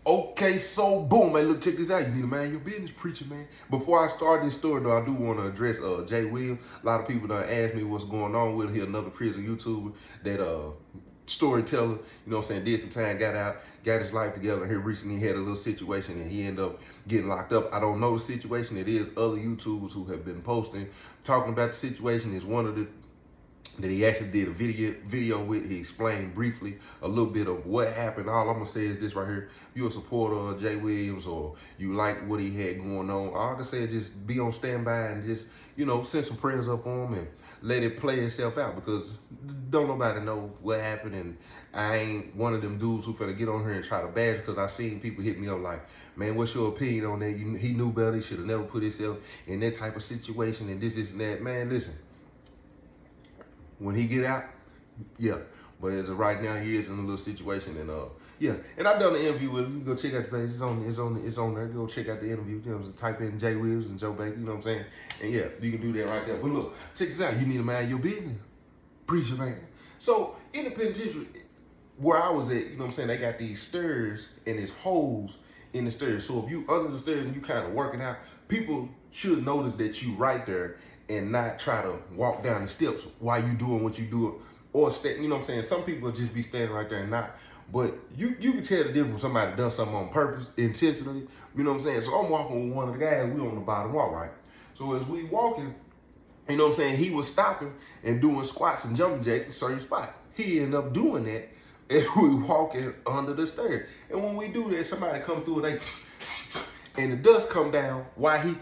Okay, so boom, man. Look, check this out. You need to mind your business, preacher, man. Before I start this story, though, I do want to address Jay Williams. A lot of people done asked me what's going on with him. He another prison YouTuber that storyteller. You know what I'm saying? Did some time, got out, got his life together. Here recently had a little situation and he ended up getting locked up. I don't know the situation. It is other YouTubers who have been posting, talking about the situation. Is one of the that he actually did a video with. He explained briefly a little bit of what happened. All I'm gonna say is this right here: if you're a supporter of Jay Williams or you like what he had going on, all I can say is just be on standby and just, you know, send some prayers up on him and let it play itself out, because don't nobody know what happened. And I ain't one of them dudes who finna get on here and try to bash, because I seen people hit me up like, man, what's your opinion on that? He knew better. He should have never put himself in that type of situation and this and that. Man, listen, when he get out, yeah. But as of right now, he is in a little situation, and yeah. And I done an interview with him. You can go check out the page. It's on there. Go check out the interview. You know, type in Jay Williams and Joe Baker. You know what I'm saying? And yeah, you can do that right there. But look, check this out. You need to mind your business, preacher, man. So in the penitentiary where I was at, you know what I'm saying, they got these stairs and there's holes in the stairs. So if you under the stairs and you kind of working out, people should notice that you right there and not try to walk down the steps while you doing what you do, or stay, you know what I'm saying? Some people just be standing right there and not. But you can tell the difference when somebody done something on purpose, intentionally. You know what I'm saying? So I'm walking with one of the guys, we on the bottom walk, right? So as we walking, you know what I'm saying, he was stopping and doing squats and jumping jacks in certain spot. He ended up doing that as we walking under the stairs. And when we do that, somebody come through and they and the dust come down while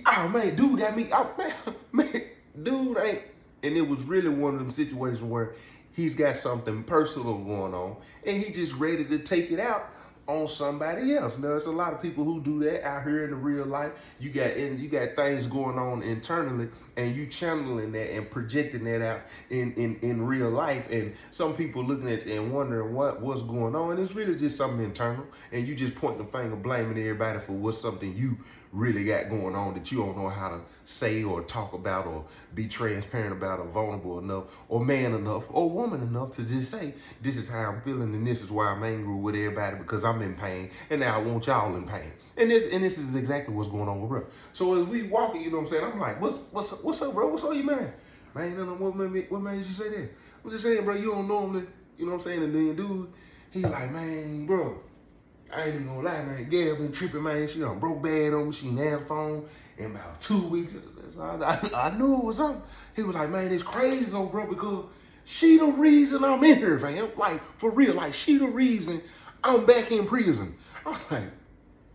oh man, dude got me, oh man, dude ain't. And it was really one of them situations where he's got something personal going on and he just ready to take it out on somebody else. Now, there's a lot of people who do that out here in the real life. You got things going on internally, and you channeling that and projecting that out in real life. And some people looking at it and wondering what's going on. And it's really just something internal, and you just pointing the finger, blaming everybody for what's something you really got going on that you don't know how to say or talk about or be transparent about or vulnerable enough or man enough or woman enough to just say, this is how I'm feeling and this is why I'm angry with everybody because I'm in pain and now I want y'all in pain. And this is exactly what's going on with bro. So as we walking, you know what I'm saying, I'm like, what's up, bro? What's up, you man? Man, what made you say that? I'm just saying, bro, you don't normally, you know what I'm saying? And then dude, he like, man, bro, I ain't even gonna lie, man. Gail been tripping, man. She done broke bad on me. She didn't have a phone in about 2 weeks. I knew it was something. He was like, man, it's crazy though, bro, because she the reason I'm in here, fam. Like, for real, like, she the reason I'm back in prison. I was like,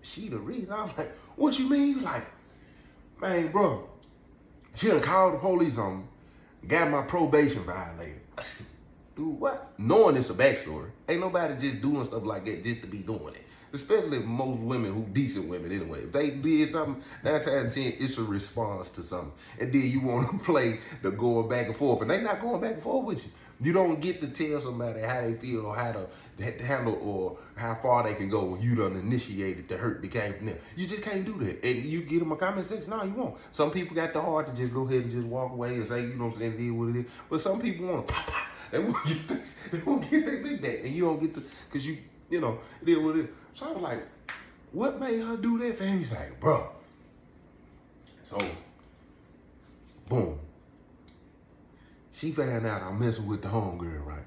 she the reason? I was like, what you mean? He was like, man, bro, she done called the police on me, got my probation violated. I said, dude, what? Knowing it's a backstory. Ain't nobody just doing stuff like that just to be doing it. Especially most women who decent women anyway. If they did something, 9 times out of 10, it's a response to something. And then you want to play the going back and forth, and they not going back and forth with you. You don't get to tell somebody how they feel or how to handle or how far they can go when you done initiated the hurt that came from them. You just can't do that. And you give them a comment section, no, you won't. Some people got the heart to just go ahead and just walk away and say, you know what I'm saying, deal what it is. But some people want to pop. They won't get their big back, and you don't get the, because you know, it is what it is. So I was like, what made her do that for him? He's like, bro. So, boom. She found out I'm messing with the homegirl, right?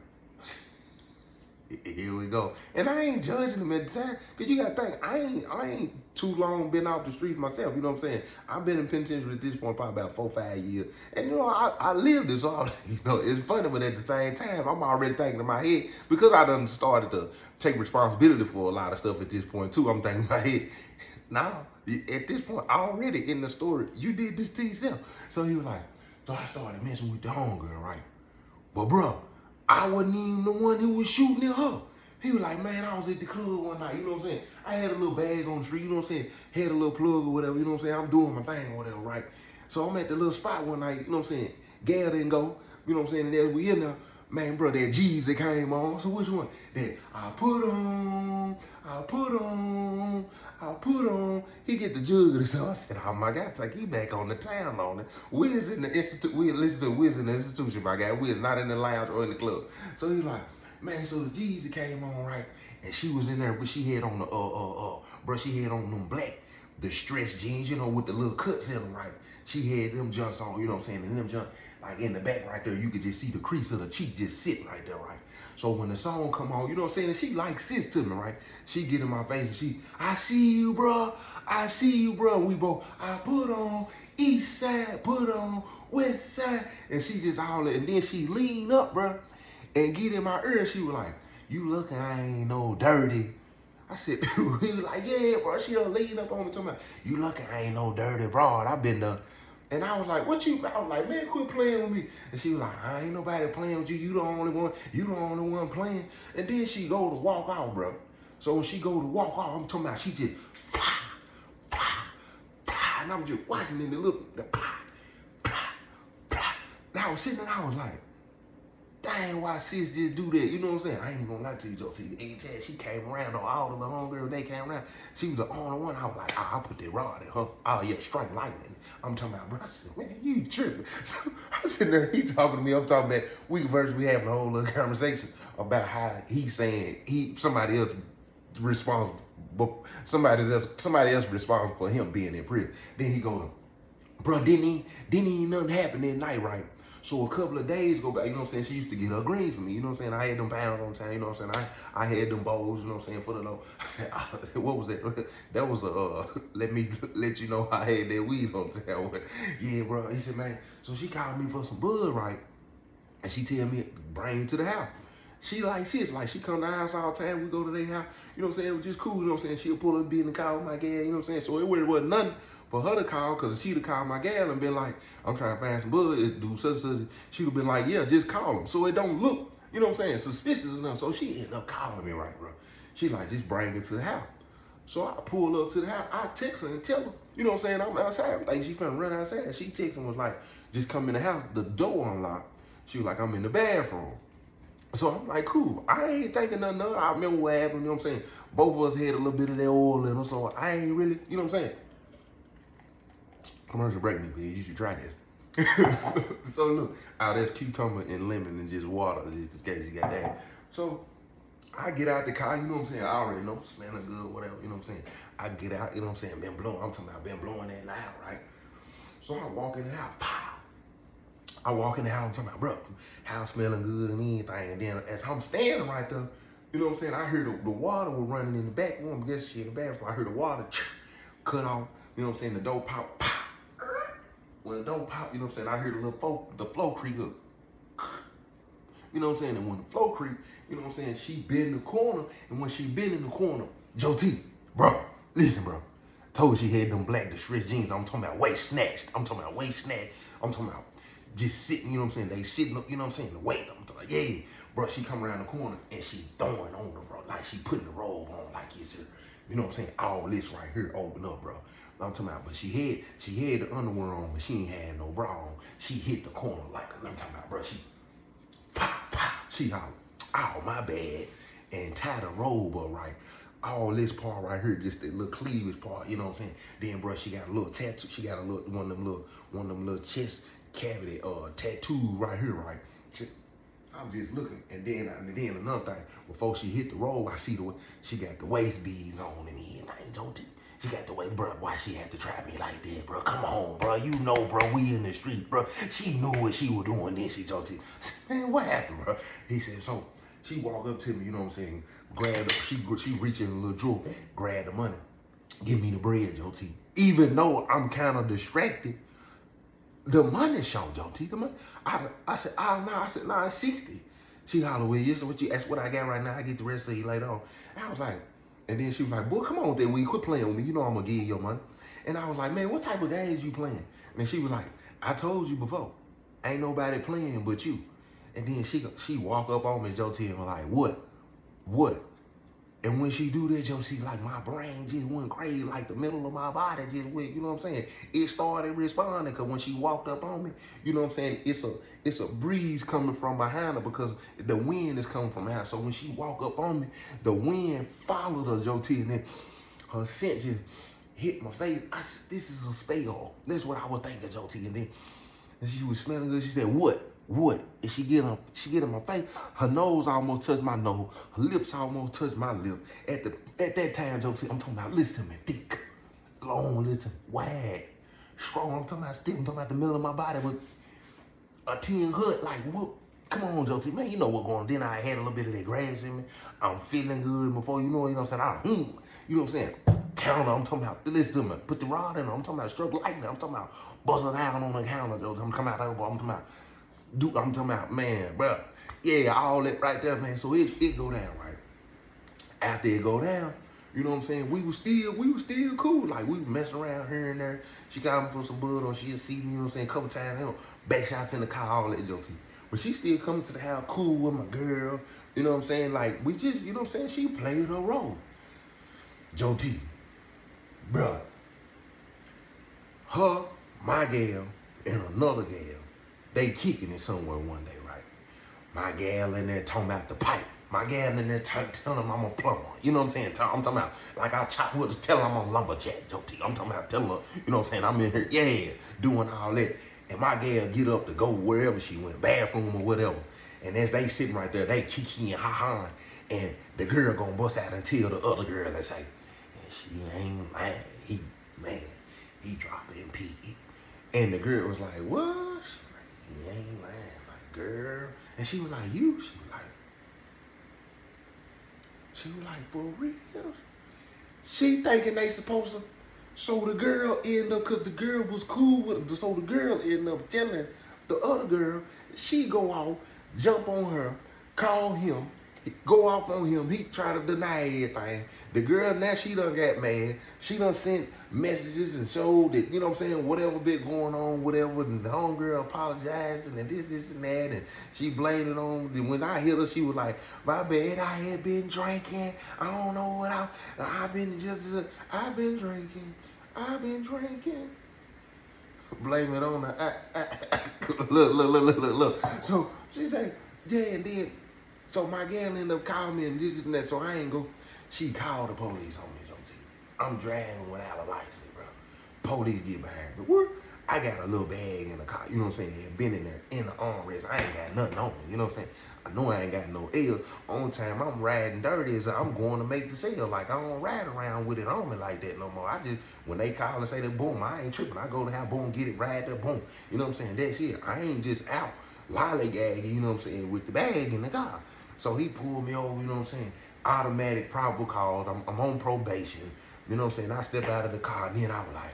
Here we go. And I ain't judging them at the time, because you got to think, I ain't too long been off the streets myself, you know what I'm saying? I've been in penitentiary at this point probably about 4 or 5 years. And you know, I lived this all, you know, it's funny, but at the same time, I'm already thinking in my head, because I done started to take responsibility for a lot of stuff at this point too, I'm thinking in my head, now, at this point, already in the story, you did this to yourself. So he was like, so I started messing with the homegirl, right? But bro, I wasn't even the one who was shooting at her. He was like, man, I was at the club one night, you know what I'm saying? I had a little bag on the street, you know what I'm saying? Had a little plug or whatever, you know what I'm saying? I'm doing my thing or whatever, right? So I'm at the little spot one night, you know what I'm saying? Gal didn't go, you know what I'm saying? And as we in there, man, bro, that G's that came on. So which one? That I put on. He get the jug. So I said, oh my God, like he back on the town on it. We is in the institute. We listen to Wiz in the institution, my guy. We is not in the lounge or in the club. So he like, Man, so the Jeezy came on, right? And she was in there, but she had on the, bro, she had on them black, the stretch jeans, you know, with the little cuts in them, right? She had them junks on, you know what I'm saying? And them junks, like in the back right there, you could just see the crease of the cheek just sitting right there, right? So when the song come on, you know what I'm saying? And she like sits to me, right? She get in my face and I see you, bro. I see you, bro. We both, I put on east side, put on west side. And she just holler, and then she lean up, bro, and get in my ear. And she was like, you looking, I ain't no dirty. I said, he was like, yeah, bro. She done lean up on me talking about, you looking, I ain't no dirty broad. I been done. And I was like, what you, I was like, man, quit playing with me. And she was like, I ain't nobody playing with you. You the only one playing. And then she go to walk out, bro. So when she go to walk out, I'm talking about she just, fly, fly, fly. And I'm just watching and the fly, fly, fly. And I was sitting there and I was like, dang, why sis just do that? You know what I'm saying? I ain't even gonna lie to you, Joe T. Every time she came around, or all the little homegirls, they came around, she was the only one. I was like, I put that rod in her. Oh yeah, strike lightning. I'm talking about, bro. I said, man, you tripping. So I'm sitting there, he talking to me, I'm talking about, we having a whole little conversation about how he's saying somebody else responsible, but somebody else responsible for him being in prison. Then he go to, bro, didn't nothing happen that night, right? So a couple of days go by, you know what I'm saying? She used to get her green for me, you know what I'm saying? I had them pounds on time, you know what I'm saying? I had them bowls, you know what I'm saying, for the low. I said, what was that? That was let me let you know I had that weed on time. Yeah, bro. He said, man, so she called me for some bud, right? And she tell me, bring me to the house. She like sis, like she come to the house all the time. We go to their house, you know what I'm saying? It was just cool, you know what I'm saying? She'll pull up, be in the car with my gal, you know what I'm saying? So it really wasn't nothing for her to call, because she'd have called my gal and been like, I'm trying to find some bud, do such and such. She'd have been like, yeah, just call him. So it don't look, you know what I'm saying, suspicious enough. So she ended up calling me, right, bro? She like, just bring it to the house. So I pull up to the house. I text her and tell her, you know what I'm saying, I'm outside. I'm thinking she finna run outside. She texted and was like, just come in the house. The door unlocked. She was like, I'm in the bathroom. So I'm like, cool. I ain't thinking nothing of it. I remember what happened, you know what I'm saying? Both of us had a little bit of that oil in them, so I ain't really, you know what I'm saying? Commercial break me, please. You should try this. So look, that's cucumber and lemon and just water, just in case you got that. So I get out the car, you know what I'm saying? I already know, smelling good, whatever, you know what I'm saying? I get out, you know what I'm saying? Been blowing, I'm talking about been blowing that loud, right? So I walk in the house, pow. I walk in the house, I'm talking about, bro, house smelling good and everything. And then as I'm standing right there, you know what I'm saying? I heard the water was running in the back room. I guess she in the bathroom. I heard the water cut off. You know what I'm saying? The door pop. When the door pop, you know what I'm saying? I heard the flow creep up. You know what I'm saying? And when the flow creep, you know what I'm saying? She been in the corner. And when she been in the corner, Joe T, bro, listen, bro. Told she had them black distressed jeans. I'm talking about waist snatched. I'm talking about waist snatched. I'm talking about just sitting, you know what I'm saying? They sitting up, you know what I'm saying? The weight. I'm talking about, yeah. Bro, she come around the corner and she throwing on the robe. Like she putting the robe on like it's her. You know what I'm saying? All this right here open up, bro. I'm talking about, but she had the underwear on, but she ain't had no bra on. She hit the corner like, I'm talking about, bro, she hollered, oh, my bad, and tied the robe up right. All this part right here, just the little cleavage part, you know what I'm saying? Then, bro, she got a little tattoo. She got a little one of them little chest cavity tattoo right here, right? I'm just looking, and then another thing, before she hit the road, I see she got the waist beads on and everything. She got the way, bro. Why she had to try me like that, bro? Come on, bro. You know, bro. We in the street, bro. She knew what she was doing. Then she told me, man, what happened, bro? He said, so she walked up to me, you know what I'm saying? She reached in a little drawer, grabbed the money, give me the bread, Joe T. Even though I'm kind of distracted, the money show, Joe T. The money. I said, oh no, nah, it's 60. She hollered, well, that's what I got right now. I get the rest of you later on. And I was like, and then she was like, boy, come on with that weed. Quit playing with me. You know I'm gonna give you your money. And I was like, man, what type of games you playing? And she was like, I told you before, ain't nobody playing but you. And then she walk up on me, Joe T, and was like, what? And when she do that, Joe T, like my brain just went crazy, like the middle of my body just went, you know what I'm saying? It started responding, because when she walked up on me, you know what I'm saying? It's a breeze coming from behind her, because the wind is coming from behind. So when she walk up on me, the wind followed her, Joe T, and then her scent just hit my face. I said, this is a spell. That's what I was thinking, Joe T. And then she was smelling good. She said, what? What? And she get in my face. Her nose almost touched my nose. Her lips almost touched my lip. At that time, Joe T, I'm talking about, listen to me, thick, long, listen, wide, strong. I'm talking about stiff. I'm talking about the middle of my body with a 10 hood. Like, what? Come on, Joe T, man, you know what going on. Then I had a little bit of that grass in me. I'm feeling good. Before you know it, you know what I'm saying? You know what I'm saying? Counter, I'm talking about, listen to me, put the rod in her. I'm talking about stroke lightning. I'm talking about buzzing down on the counter, Joe T. I'm talking about, I'm talking about, man, bro. Yeah, all that right there, man. So it go down, right? After it go down, you know what I'm saying? We was still cool. Like, we was messing around here and there. She got me for some bud, or she'll see me, you know what I'm saying, a couple times, you know, back shots in the car, all that, Joe T. But she still coming to the house cool with my girl. You know what I'm saying? Like, we just, you know what I'm saying? She played her role. Joe T, bruh. Her, my gal, and another gal, they kicking it somewhere one day, right? My gal in there talking about the pipe. My gal in there telling them I'm a plumber. You know what I'm saying? I'm talking about, like, I chop wood, telling I'm a lumberjack, Joe T. I'm talking about telling her, you know what I'm saying? I'm in here, yeah, doing all that. And my gal get up to go wherever she went, bathroom or whatever. And as they sitting right there, they kiki and ha-ha. And the girl gonna bust out and tell the other girl, they say, she ain't lying. He dropping pee. And the girl was like, what? He ain't lying, like, girl. And she was like, you? She was like, for real? She thinking they supposed to. So the girl ended up, because the girl was cool with her, so the girl ended up telling the other girl, she go off, jump on her, call him, go off on him. He try to deny everything. The girl, now she done got mad. She done sent messages and showed that, you know what I'm saying, whatever been going on, whatever. And the homegirl apologized and this and that. And she blamed it on, when I hit her, she was like, my bad, I had been drinking. I don't know what I've been drinking. Blame it on her. Look. So she said, yeah, and then, so my gal ended up calling me and this and that, so I ain't go. She called the police on me, Joe T. I'm driving without a license, bro. Police get behind me. What? I got a little bag in the car, you know what I'm saying? It been in there in the armrest. I ain't got nothing on me, you know what I'm saying? I know I ain't got no L. On time I'm riding dirty as I'm going to make the sale. Like, I don't ride around with it on me like that no more. I just, when they call and say that, boom, I ain't tripping. I go to have boom, get it, ride there, boom. You know what I'm saying? That's it. I ain't just out lollygagging, you know what I'm saying, with the bag in the car. So he pulled me over, you know what I'm saying? Automatic probable cause. I'm on probation. You know what I'm saying? I step out of the car and then I was like,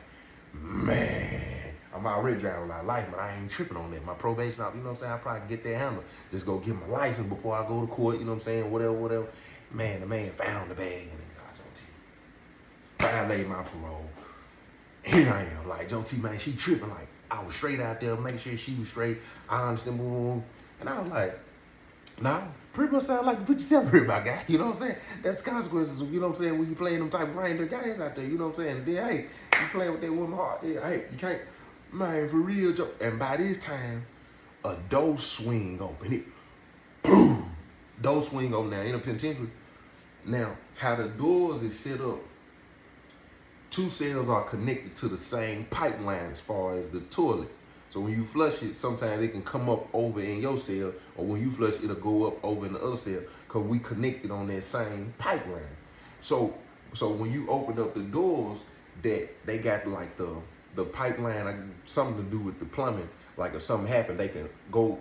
man, I'm already driving without license, but I ain't tripping on that. My probation, you know what I'm saying? I probably get that handle. Just go get my license before I go to court, you know what I'm saying? Whatever. Man, the man found the bag in the car, Joe T. Violated my parole. Here I am, like, Joe T, man, she tripping. Like, I was straight out there, make sure she was straight. I understand, boom. And I was like, nah, pretty much sound like you put yourself here, my guy. You know what I'm saying? That's consequences, you know what I'm saying, when you playing them type of reindeer games out there, you know what I'm saying? And then, hey, you playing with that woman heart. Yeah, hey, you can't, man, for real, Joe. And by this time, a door swing open. It, boom, door swing open now in a penitentiary. Now, how the doors is set up, two cells are connected to the same pipeline as far as the toilet. So when you flush it, sometimes it can come up over in your cell, or when you flush, it'll go up over in the other cell, because we connected on that same pipeline. So when you open up the doors, that they got like the pipeline, like something to do with the plumbing. Like if something happened, they can go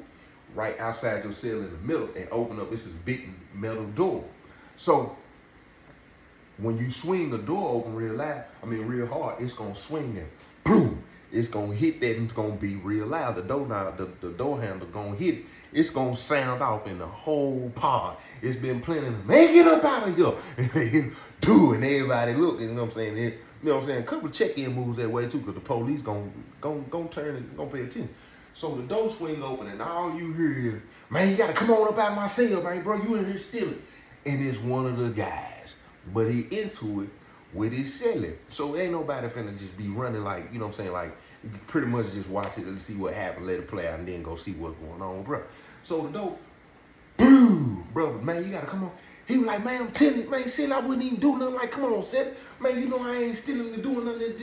right outside your cell in the middle and open up this big metal door. So when you swing a door open real hard, it's gonna swing and boom. It's gonna hit that and it's gonna be real loud. The door handle gonna hit it. It's gonna sound off in the whole pod. It's been plenty of, man, get up out of here. And they do, and everybody looking, you know what I'm saying? You know what I'm saying? A couple of check-in moves that way too, because the police gonna turn and gonna pay attention. So the door swing open and all you hear is, man, you gotta come on up out of my cell, man, bro. You in here stealing. And it's one of the guys. But he into it with his selling. So ain't nobody finna just be running like, you know what I'm saying, like, you can pretty much just watch it and see what happened, let it play out, and then go see what's going on, bro. So the dope, boom, bro, man, you gotta come on. He was like, man, I'm telling you, man, Sil, I wouldn't even do nothing. Like, come on, Sil. Man, you know I ain't stealing and doing nothing.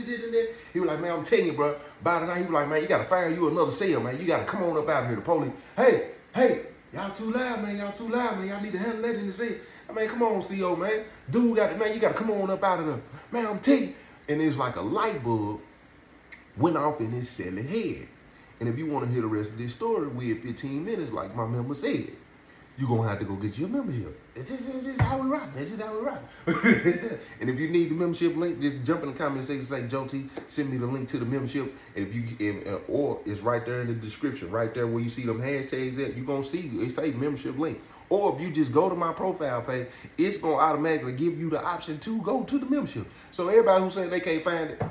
He was like, man, I'm telling you, bro. By the night, he was like, man, you got to find you another cell, man. You got to come on up out of here. The police, hey, y'all too loud, man. Y'all too loud, man. Y'all need to handle that in the cell. I mean, come on, CO, man. Dude got it, man. You got to come on up out of there. Man, I'm telling you. And it's like a light bulb went off in his silly head. And if you want to hear the rest of this story, we at 15 minutes, like my member said, you're going to have to go get your membership. It's just how we rock. It's just how we rock. And if you need the membership link, just jump in the comment section, say, Joe T, send me the link to the membership. And or it's right there in the description, right there where you see them hashtags at, you're going to see, it say membership link. Or if you just go to my profile page, it's going to automatically give you the option to go to the membership. So everybody who's saying they can't find it,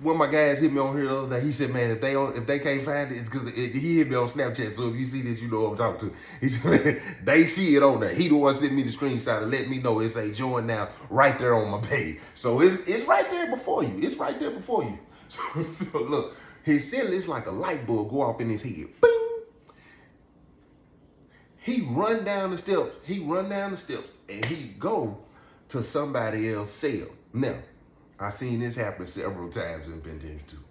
one of my guys hit me on here the other day. He said, man, if they can't find it, it's because he hit me on Snapchat. So if you see this, you know what I'm talking to. He said, man, they see it on there. He the one sent me the screenshot and let me know it say join now right there on my page. So it's right there before you. It's right there before you. So look, his cell is like a light bulb go off in his head. Bing! He run down the steps and he go to somebody else's cell. Now, I seen this happen several times in penitentiary too.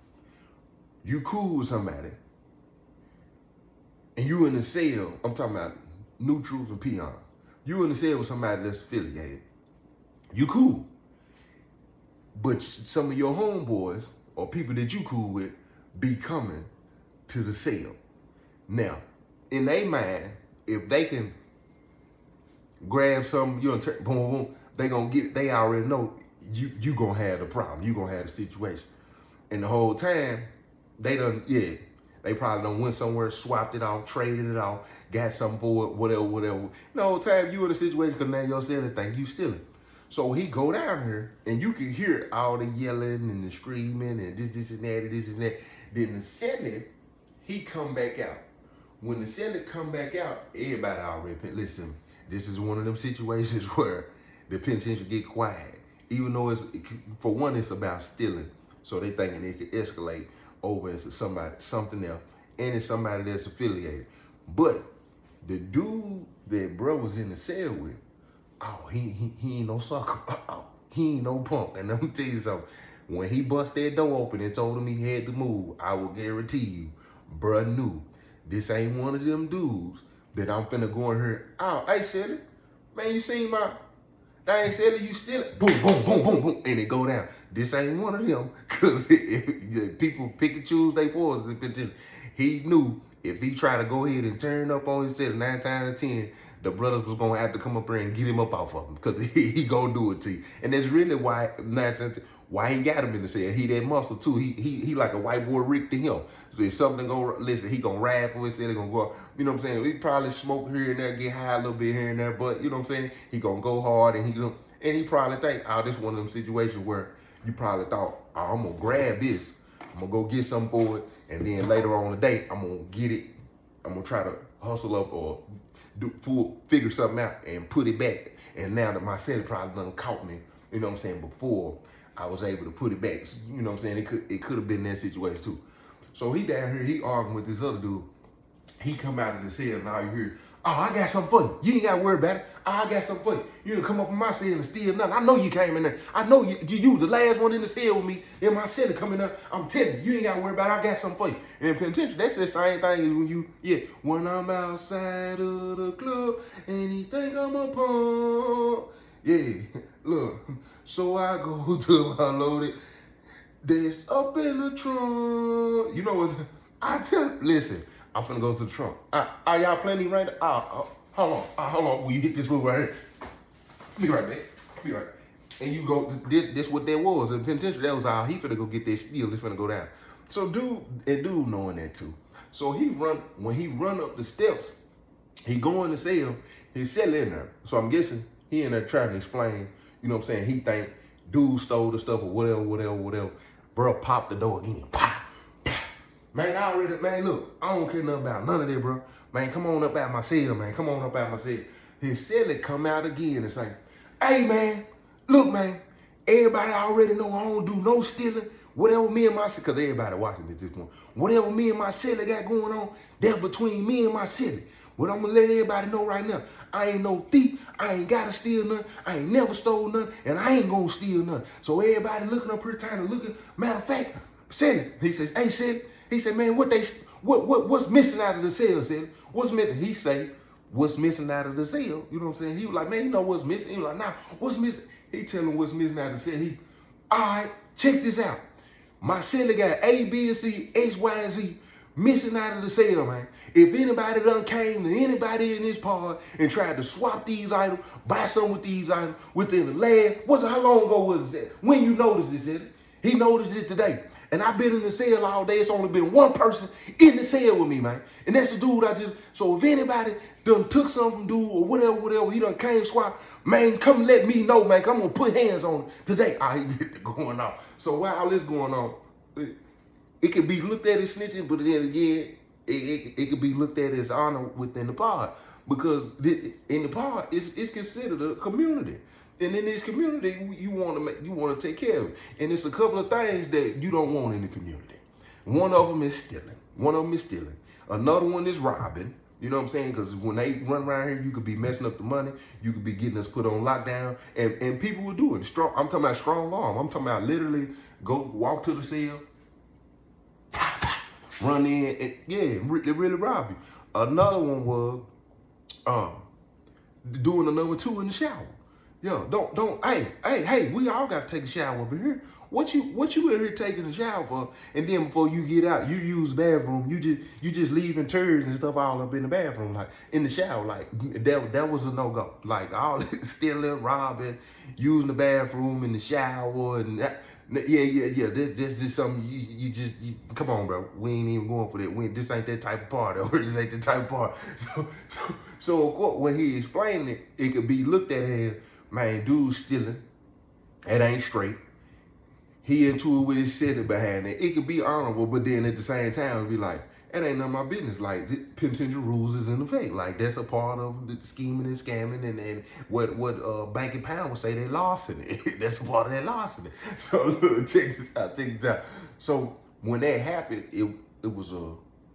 You cool with somebody, and you in the cell. I'm talking about neutrals and peons. You in the cell with somebody that's affiliated. You cool, but some of your homeboys or people that you cool with be coming to the cell. Now, in their mind, if they can grab something, boom, boom, they gonna get it. They already know. You gonna have the problem. You gonna have the situation. And the whole time, they probably done went somewhere, swapped it off, traded it off, got something for it, whatever. The whole time you in a situation because now your seller think you stealing. So he go down here and you can hear all the yelling and the screaming and this and that. Then the seller, he come back out. When the seller come back out, everybody already, listen, this is one of them situations where the penitentiary get quiet. Even though for one, it's about stealing. So they thinking it could escalate over into something else. And it's somebody that's affiliated. But the dude that bro was in the cell with, he ain't no sucker. He ain't no punk. And let me tell you something. When he bust that door open and told him he had to move, I will guarantee you, bruh knew this ain't one of them dudes that I'm finna go in here. Hey, Sally, man, you seen my... I ain't selling you stealing. Boom, boom, boom, boom, boom. And it go down. This ain't one of them. Because people pick and choose their poison. He knew if he tried to go ahead and turn up on his set 9 times out of 10, the brothers was going to have to come up there and get him up off of him. Because he going to do it to you. And that's really why 9 times out of 10, why he got him in the cell. He that muscle too. He like a white boy Rick to him. So if something go, listen, he gonna ride for his cell. He gonna go up. You know what I'm saying? He probably smoke here and there, get high a little bit here and there, but you know what I'm saying? He gonna go hard and he probably think, this one of them situations where you probably thought, I'm gonna grab this, I'm gonna go get something for it, and then later on the day, I'm gonna get it. I'm gonna try to hustle up or figure something out and put it back. And now that my cell probably done caught me, you know what I'm saying, before I was able to put it back. You know what I'm saying? It could have been that situation too. So he down here, he arguing with this other dude. He come out of the cell and all you hear, I got something for you. You ain't got to worry about it. I got something for you. You didn't come up in my cell and steal nothing. I know you came in there. I know you the last one in the cell with me in my cell coming up. I'm telling you ain't got to worry about it. I got something for you. And in penitentiary, that's the same thing as when I'm outside of the club and he think I'm a punk. Yeah, look, so I go to my loaded, that's up in the trunk. You know what, listen, I'm finna go to the trunk. Are y'all plenty right now? Hold on, will you hit this move right here? Be right back, be right back. And you go, this what that was, in the penitentiary, that was how he finna go get that steel, it's finna go down. So dude knowing that too. So when he run up the steps, he go in the cell, his cell in there. So I'm guessing, he in there trying to explain, you know what I'm saying? He think dude stole the stuff or whatever. Bro, pop the door again. Man, look, I don't care nothing about none of that, bro. Man, come on up out my cell, man. Come on up out my cell. His cellie come out again and say, hey, man, look, man, everybody already know I don't do no stealing. Whatever me and my cellie, because everybody watching this point, whatever me and my cellie got going on, that's between me and my cellie. What I'm gonna let everybody know right now, I ain't no thief. I ain't gotta steal nothing. I ain't never stole nothing, and I ain't gonna steal nothing. So everybody looking up here trying to look at. Matter of fact, Sally, he says, hey, Sally, he said, man, what's missing out of the cell, Sally? What's missing? He say, what's missing out of the cell? You know what I'm saying? He was like, man, you know what's missing? He was like, nah, what's missing? He tell him what's missing out of the cell. All right, check this out. My celly got A, B, and C, X, Y, and Z missing out of the cell, man. If anybody done came to anybody in this pod and tried to swap these items, buy some with these items within the last, how long ago was it? When you noticed this, he noticed it today. And I've been in the cell all day. It's only been one person in the cell with me, man. And that's the dude so if anybody done took something from dude or whatever, he done came swap, man, come let me know, man. I'm gonna put hands on him today. He get it going on. So while all this going on, it could be looked at as snitching, but then again, it could be looked at as honor within the pod. Because in the pod, it's considered a community. And in this community, you want to take care of it. And it's a couple of things that you don't want in the community. One of them is stealing. Another one is robbing. You know what I'm saying? Because when they run around here, you could be messing up the money. You could be getting us put on lockdown. And people will do it. I'm talking about strong arm. I'm talking about literally go walk to the cell, run in, and they really rob you. Another one was doing a number 2 in the shower. Yo, hey, we all got to take a shower over here. What you in here taking a shower for? And then before you get out, you use the bathroom. You just leaving turds and stuff all up in the bathroom, like in the shower. Like that was a no-go. Like all stealing, robbing, using the bathroom in the shower, and yeah. This is something you come on, bro. We ain't even going for that. This ain't that type of party, or this ain't the type of party. So of course, when he explained it, it could be looked at as, man, dude stealing. That ain't straight. He into it with his city behind it. It could be honorable, but then at the same time, it'd be like, it ain't none of my business. Like, the penitentiary rules is in effect. Like, that's a part of the scheming and scamming, and what Bank and Pound would say, they lost in it. That's a part of that loss in it. So look, check this out. So when that happened, it was a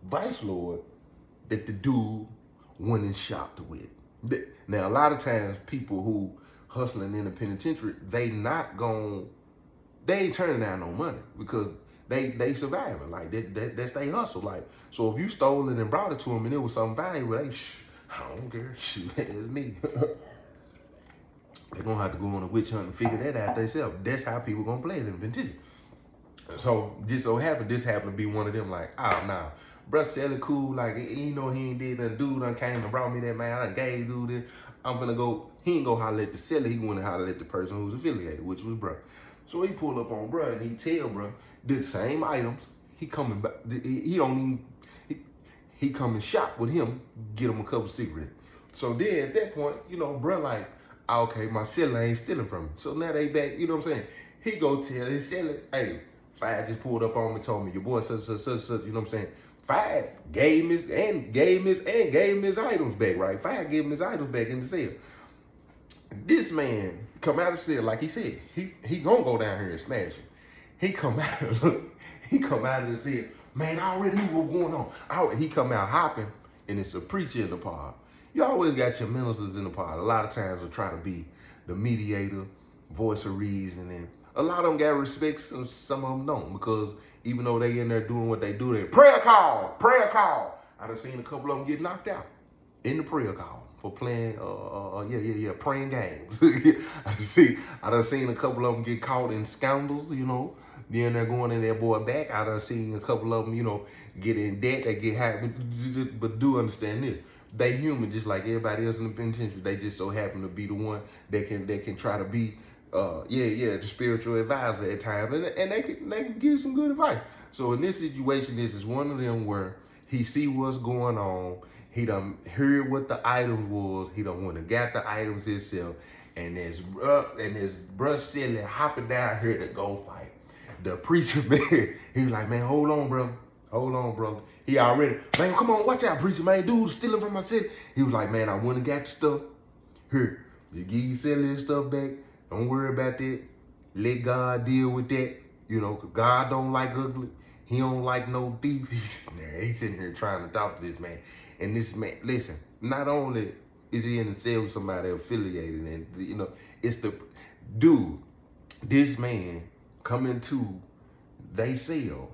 vice lord that the dude went and shopped with. Now, a lot of times, people who hustling in the penitentiary, they ain't turning down no money because they surviving. Like that's they hustle. Like, so if you stole it and brought it to them and it was something valuable, I don't care. Shoot, it's me. They're gonna have to go on a witch hunt and figure that out themselves. That's how people gonna play it in the penitentiary. So this happened to be one of them. Like, oh nah, bruh, Sally cool. Like, you know, he ain't did nothing. Dude done came and brought me that, man. I done gave dude this. I'm gonna go. He ain't go holler at the seller. He went and holler at the person who was affiliated, which was bruh. So he pull up on bruh and he tell bruh the same items. He coming back. He don't even. He come and shop with him, get him a couple cigarettes. So then at that point, you know, bruh like, okay, my seller ain't stealing from me. So now they back. You know what I'm saying? He go tell his seller, hey, Five just pulled up on me and told me your boy such, you know what I'm saying? Five gave him his items back, right? Five gave him his items back in the cell. This man come out of the cell, like he said, he gonna go down here and smash it. He come out of the cell, man, I already knew what was going on. He come out hopping, and it's a preacher in the pod. You always got your ministers in the pod. A lot of times they'll try to be the mediator, voice of reason, and a lot of them got respect, some of them don't, because even though they in there doing what they do, they prayer call. I done seen a couple of them get knocked out in the prayer call for playing, praying games. I done seen a couple of them get caught in scandals, you know. Then they're going in their boy back. I done seen a couple of them, you know, get in debt, they get happy. But do understand this. They human just like everybody else in the penitentiary. They just so happen to be the one that can try to be the spiritual advisor at times, and they can give some good advice. So in this situation, this is one of them where he see what's going on. He done heard what the items was. He done went and got the items himself, and his bruh silly hopping down here to go fight. The preacher man, he was like, man, hold on, bro. He already, man, come on, watch out, preacher man. Dude stealing from my city. He was like, man, I went and got the stuff. Here, you give you selling this stuff back. Don't worry about that. Let God deal with that. You know, 'cause God don't like ugly. He don't like no thief. He's sitting here trying to talk to this man. And this man, listen, not only is he in the cell with somebody affiliated, and it's the dude, this man coming to they cell,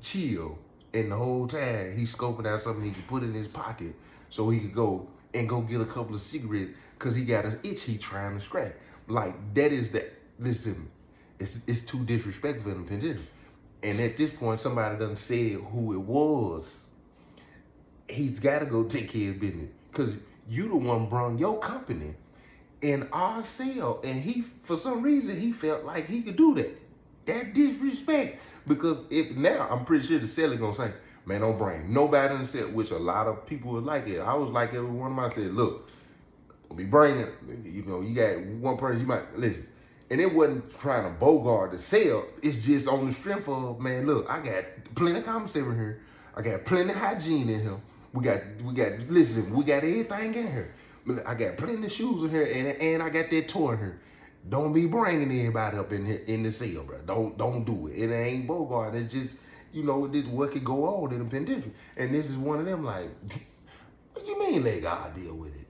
chill, and the whole time he's scoping out something he could put in his pocket so he could go get a couple of cigarettes because he got an itch he trying to scratch. Like, that is the, listen, it's too disrespectful in the penitentiary. And at this point, somebody done said who it was. He's got to go take care of business because you the one brung your company in our cell, and he, for some reason, he felt like he could do that. That disrespect. Because if now, I'm pretty sure the cellie gonna say, man, don't bring nobody in the cell, which a lot of people would like it. I was like every one of them. I said, look, we bringing, you got one person, you might, listen. And it wasn't trying to bogart the cell. It's just on the strength of, man, look, I got plenty of commissary in here. I got plenty of hygiene in here. We got, listen, we got everything in here. I got plenty of shoes in here, and I got that toy in here. Don't be bringing anybody up in here in the cell, bro. Don't do it. It ain't bogart. It's just, this what could go on in the penitentiary. And this is one of them, like, what you mean let God deal with it?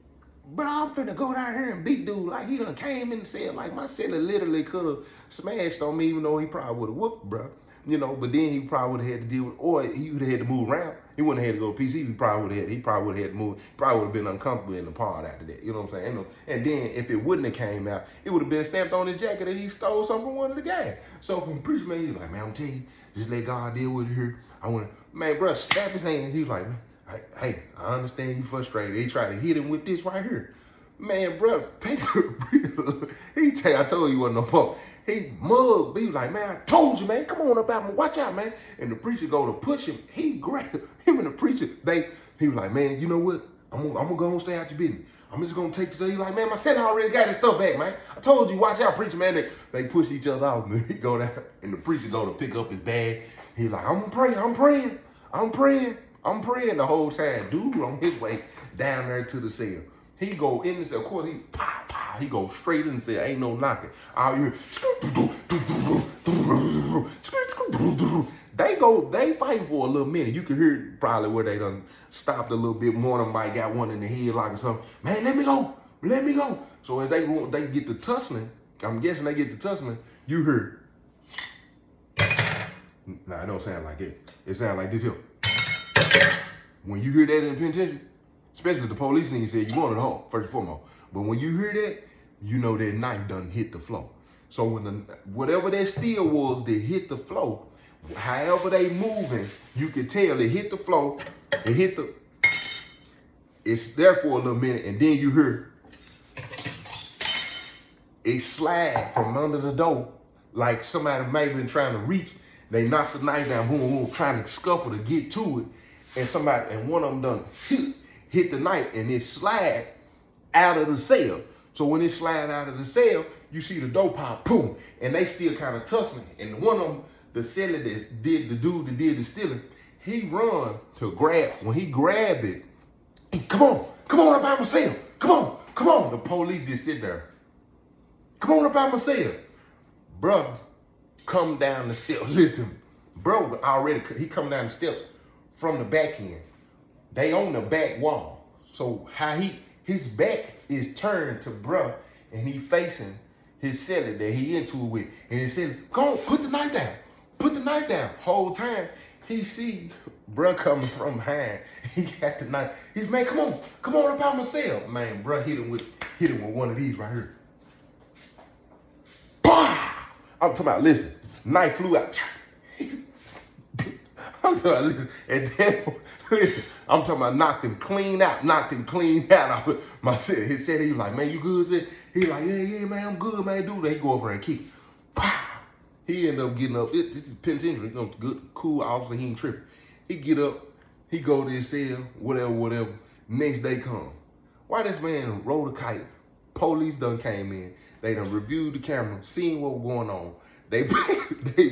Bro, I'm finna go down here and beat dude like he done came in the cell. Like, my celly literally could have smashed on me, even though he probably would have whooped, bro. But then he probably would have had to deal with, or he would have had to move around. He wouldn't have had to go to PC. He probably would have had to move. Probably would have been uncomfortable in the pod after that. You know what I'm saying? And then if it wouldn't have came out, it would have been stamped on his jacket that he stole something from one of the guys. So when preacher man, he's like, man, I'm telling you, just let God deal with it here. I want to, man, bro, snap his hand. He was like, man, hey, I understand you frustrated. He tried to hit him with this right here. Man, bro, take I told you he wasn't no punk. He mugged. He was like, man, I told you, man. Come on up out, man. Watch out, man. And the preacher go to push him. He grabbed him and the preacher. He was like, man, you know what? I'm gonna go and stay out your business. I'm just gonna take today. He's like, man, my son already got his stuff back, man. I told you, watch out, preacher, man. They push each other out. And he go down, and the preacher go to pick up his bag. He's like, I'm praying. The whole time. Dude on his way down there to the cell. He go in the cell, of course, he go straight in the cell, ain't no knocking. Out here, they fighting for a little minute. You can hear probably where they done stopped a little bit more. Them might got one in the headlock or something. Man, let me go. So as they get to tussling, I'm guessing they get to tussling, you hear. Nah, it don't sound like it. It sound like this here. When you hear that in the penitentiary, especially the police and he said you wanted to hold, first and foremost. But when you hear that, you know that knife done hit the floor. So when whatever that steel was that hit the floor, however they moving, you can tell it hit the floor, it's there for a little minute, and then you hear it slide from under the door, like somebody may have been trying to reach. They knocked the knife down, boom, boom, trying to scuffle to get to it, and one of them done hit the knife, and it slide out of the cell. So when it slide out of the cell, you see the door pop, boom, and they still kind of tussling. And one of them, the seller that did, the dude that did the stealing, he run to grab. When he grabbed it, come on up out my cell. Come on. The police just sit there. Come on up out my cell. Bruh, come down the steps. Listen, bro, he come down the steps from the back end. They on the back wall. So how his back is turned to bruh, and he facing his celly that he into it with. And he said, go on, put the knife down. Whole time, he see bruh coming from behind. He got the knife. He's, man, come on up out my cell. Man, bruh hit him with one of these right here. Bah! I'm talking about, listen, knife flew out. I'm talking about, listen, at that point, listen, I'm talking about knocked him clean out of my cell. He said, he was like, man, you good, sis? He like, yeah, man, I'm good, man, do that. He go over and kick. Pow! He ended up getting up. This is penitentiary, good, cool officer, he ain't tripping. He get up, he go to his cell, whatever. Next day come. Why this man rolled a kite? Police done came in. They done reviewed the camera, seen what was going on. They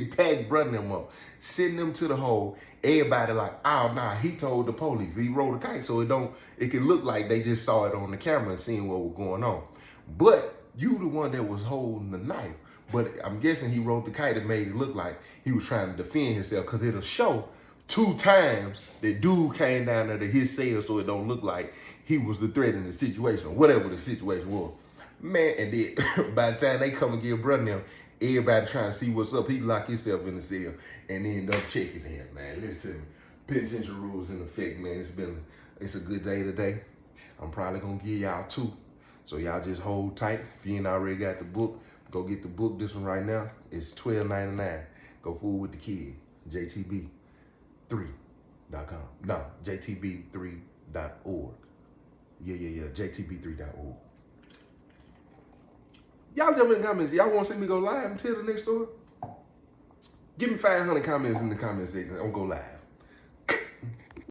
packed brother them up, sending them to the hole. Everybody like, oh nah, he told the police. He rolled a kite, so it can look like they just saw it on the camera and seen what was going on. But you the one that was holding the knife. But I'm guessing he rolled the kite and made it look like he was trying to defend himself, because it'll show 2 times that dude came down there to his cell so it don't look like he was the threat in the situation, whatever the situation was. Man, and then by the time they come and get brother them, everybody trying to see what's up. He locked himself in the cell and end up checking him, man. Listen, penitentiary rules in effect, man. It's a good day today. I'm probably gonna give y'all 2. So y'all just hold tight. If you ain't already got the book, go get the book. This one right now, it's $12.99. Go fool with the kid. JTB3.com. No, JTB3.org. Yeah. JTB3.org. Y'all jump in the comments. Y'all want to see me go live and tell the next story? Give me 500 comments in the comment section. I'm gonna go live.